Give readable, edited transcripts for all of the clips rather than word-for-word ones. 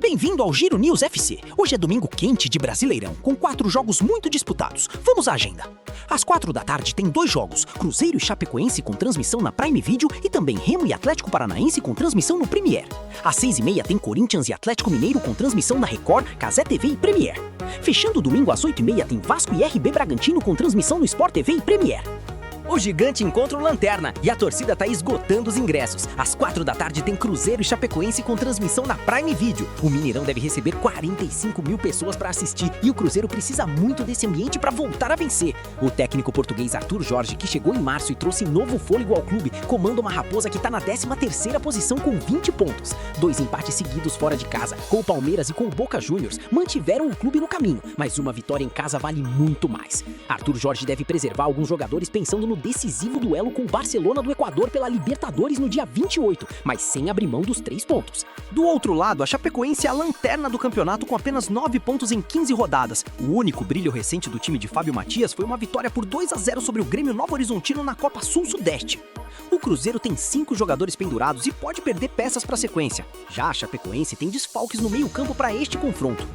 Bem-vindo ao Giro News FC. Hoje é domingo quente de Brasileirão, com 4 jogos muito disputados. Vamos à agenda. Às 4 da tarde tem 2 jogos, Cruzeiro e Chapecoense com transmissão na Prime Video e também Remo e Atlético Paranaense com transmissão no Premiere. Às 6h30 tem Corinthians e Atlético Mineiro com transmissão na Record, Cazé TV e Premiere. Fechando o domingo às 8h30 tem Vasco e RB Bragantino com transmissão no Sport TV e Premiere. O gigante encontra o Lanterna e a torcida tá esgotando os ingressos. Às 4 da tarde tem Cruzeiro e Chapecoense com transmissão na Prime Video. O Mineirão deve receber 45 mil pessoas para assistir e o Cruzeiro precisa muito desse ambiente para voltar a vencer. O técnico português Arthur Jorge, que chegou em março e trouxe novo fôlego ao clube, comanda uma Raposa que tá na 13ª posição com 20 pontos. 2 empates seguidos fora de casa, com o Palmeiras e com o Boca Juniors, mantiveram o clube no caminho, mas uma vitória em casa vale muito mais. Arthur Jorge deve preservar alguns jogadores pensando no decisivo duelo com o Barcelona do Equador pela Libertadores no dia 28, mas sem abrir mão dos 3 pontos. Do outro lado, a Chapecoense é a lanterna do campeonato com apenas 9 pontos em 15 rodadas. O único brilho recente do time de Fábio Matias foi uma vitória por 2-0 sobre o Grêmio Novo Horizontino na Copa Sul-Sudeste. O Cruzeiro tem 5 jogadores pendurados e pode perder peças para a sequência. Já a Chapecoense tem desfalques no meio-campo para este confronto.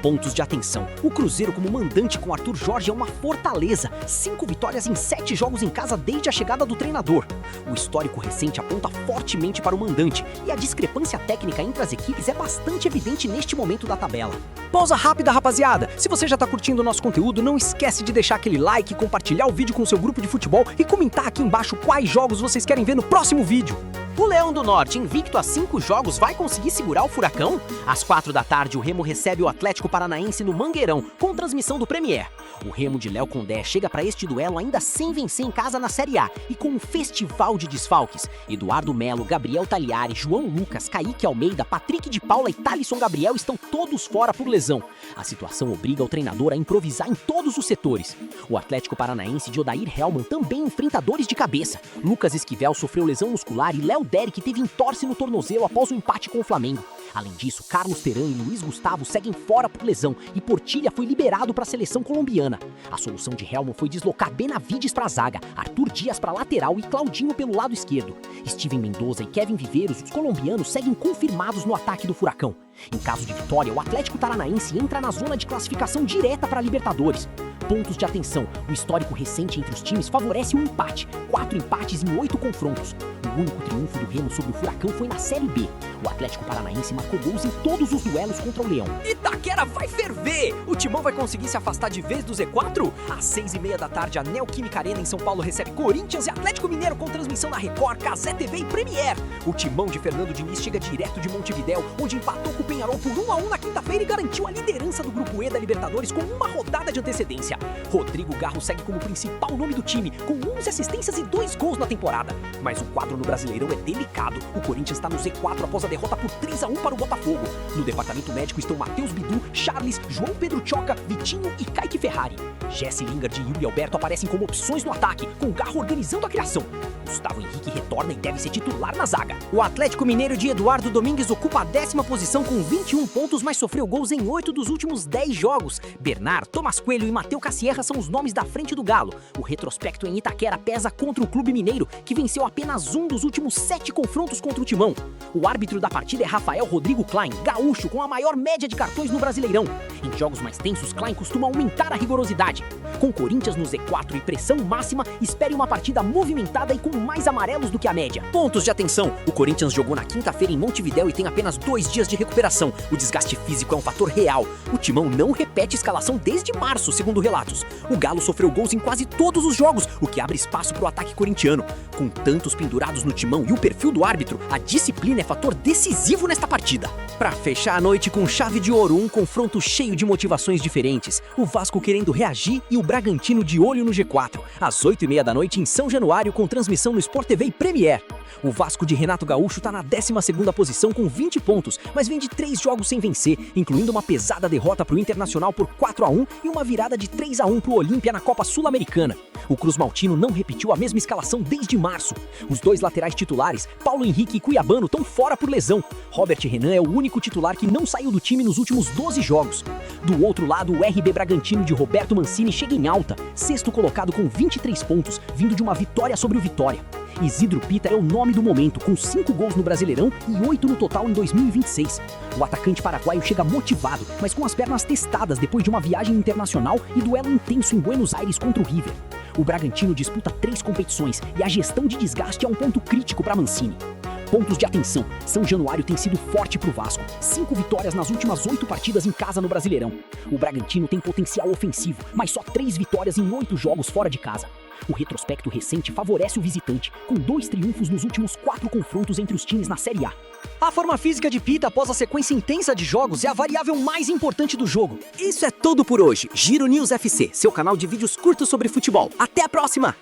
Pontos de atenção. O Cruzeiro como mandante com Arthur Jorge é uma fortaleza. 5 vitórias em 7 jogos em casa desde a chegada do treinador. O histórico recente aponta fortemente para o mandante e a discrepância técnica entre as equipes é bastante evidente neste momento da tabela. Pausa rápida, rapaziada. Se você já tá curtindo o nosso conteúdo, não esquece de deixar aquele like, compartilhar o vídeo com o seu grupo de futebol e comentar aqui embaixo quais jogos vocês querem ver no próximo vídeo. O Leão do Norte, invicto a 5 jogos, vai conseguir segurar o Furacão? Às 4 da tarde, o Remo recebe o Atlético Paranaense no Mangueirão, com transmissão do Premiere. O Remo de Léo Condé chega para este duelo ainda sem vencer em casa na Série A e com um festival de desfalques. Eduardo Melo, Gabriel Tagliari, João Lucas, Kaique Almeida, Patrick de Paula e Thalisson Gabriel estão todos fora por lesão. A situação obriga o treinador a improvisar em todos os setores. O Atlético Paranaense de Odair Hellmann também enfrenta dores de cabeça. Lucas Esquivel sofreu lesão muscular e Léo Derek teve entorse no tornozelo após o empate com o Flamengo. Além disso, Carlos Teran e Luiz Gustavo seguem fora por lesão e Portilha foi liberado para a seleção colombiana. A solução de Hellmann foi deslocar Benavides para a zaga, Arthur Dias para a lateral e Claudinho pelo lado esquerdo. Steven Mendoza e Kevin Viveiros, os colombianos, seguem confirmados no ataque do Furacão. Em caso de vitória, o Atlético Paranaense entra na zona de classificação direta para a Libertadores. Pontos de atenção. O histórico recente entre os times favorece um empate. 4 empates em 8 confrontos. O único triunfo do Remo sobre o Furacão foi na Série B. O Atlético Paranaense marcou gols em todos os duelos contra o Leão. Itaquera vai ferver! O Timão vai conseguir se afastar de vez do Z4? Às 6h30 da tarde, a Neoquímica Arena em São Paulo recebe Corinthians e Atlético Mineiro com transmissão na Record, Cazé TV e Premiere. O Timão de Fernando Diniz chega direto de Montevidéu, onde empatou com o Penharol por 1-1 na quinta-feira e garantiu a liderança do Grupo E da Libertadores com uma rodada de antecedência. Rodrigo Garro segue como principal nome do time, com 11 assistências e 2 gols na temporada. Mas o quadro no Brasileirão é delicado. O Corinthians está no Z4 após a derrota por 3-1 para o Botafogo. No departamento médico estão Matheus Bidu, Charles, João Pedro Choca, Vitinho e Kaique Ferrari. Jesse Lingard e Yuri Alberto aparecem como opções no ataque, com o Garro organizando a criação. Gustavo Henrique retorna e deve ser titular na zaga. O Atlético Mineiro de Eduardo Domingues ocupa a 10ª posição com 21 pontos, mas sofreu gols em 8 dos últimos 10 jogos. Bernard, Tomás Coelho e Mateu Cassierra são os nomes da frente do Galo. O retrospecto em Itaquera pesa contra o Clube Mineiro, que venceu apenas um dos últimos 7 confrontos contra o Timão. O árbitro da partida é Rafael Rodrigo Klein, gaúcho com a maior média de cartões no Brasileirão. Em jogos mais tensos, Klein costuma aumentar a rigorosidade. Com Corinthians no Z4 e pressão máxima, espere uma partida movimentada e com mais amarelos do que a média. Pontos de atenção. O Corinthians jogou na quinta-feira em Montevidéu e tem apenas 2 dias de recuperação. O desgaste físico é um fator real. O Timão não repete escalação desde março, segundo relatos. O Galo sofreu gols em quase todos os jogos, o que abre espaço para o ataque corintiano. Com tantos pendurados no timão e o perfil do árbitro, a disciplina é fator decisivo nesta partida. Para fechar a noite com chave de ouro, um confronto cheio de motivações diferentes. O Vasco querendo reagir e o Bragantino de olho no G4. Às 8h30 da noite em São Januário com transmissão no Sport TV e Premiere. O Vasco de Renato Gaúcho está na 12ª posição com 20 pontos, mas vem de 3 jogos sem vencer, incluindo uma pesada derrota para o Internacional por 4-1 e uma virada de 3-1 para o Olímpia na Copa Sul-Americana. O Cruz Maltino não repetiu a mesma escalação desde março. Os 2 laterais titulares, Paulo Henrique e Cuiabano, estão fora por lesão. Robert Renan é o único titular que não saiu do time nos últimos 12 jogos. Do outro lado, o RB Bragantino de Roberto Mancini chega em alta, 6º colocado com 23 pontos, vindo de uma vitória sobre o Vitória. Isidro Pita é o nome do momento, com 5 gols no Brasileirão e 8 no total em 2026. O atacante paraguaio chega motivado, mas com as pernas testadas depois de uma viagem internacional e duelo intenso em Buenos Aires contra o River. O Bragantino disputa 3 competições e a gestão de desgaste é um ponto crítico para Mancini. Pontos de atenção: São Januário tem sido forte para o Vasco, 5 vitórias nas últimas 8 partidas em casa no Brasileirão. O Bragantino tem potencial ofensivo, mas só 3 vitórias em 8 jogos fora de casa. O retrospecto recente favorece o visitante, com 2 triunfos nos últimos 4 confrontos entre os times na Série A. A forma física de Pita após a sequência intensa de jogos é a variável mais importante do jogo. Isso é tudo por hoje. Giro News FC, seu canal de vídeos curtos sobre futebol. Até a próxima!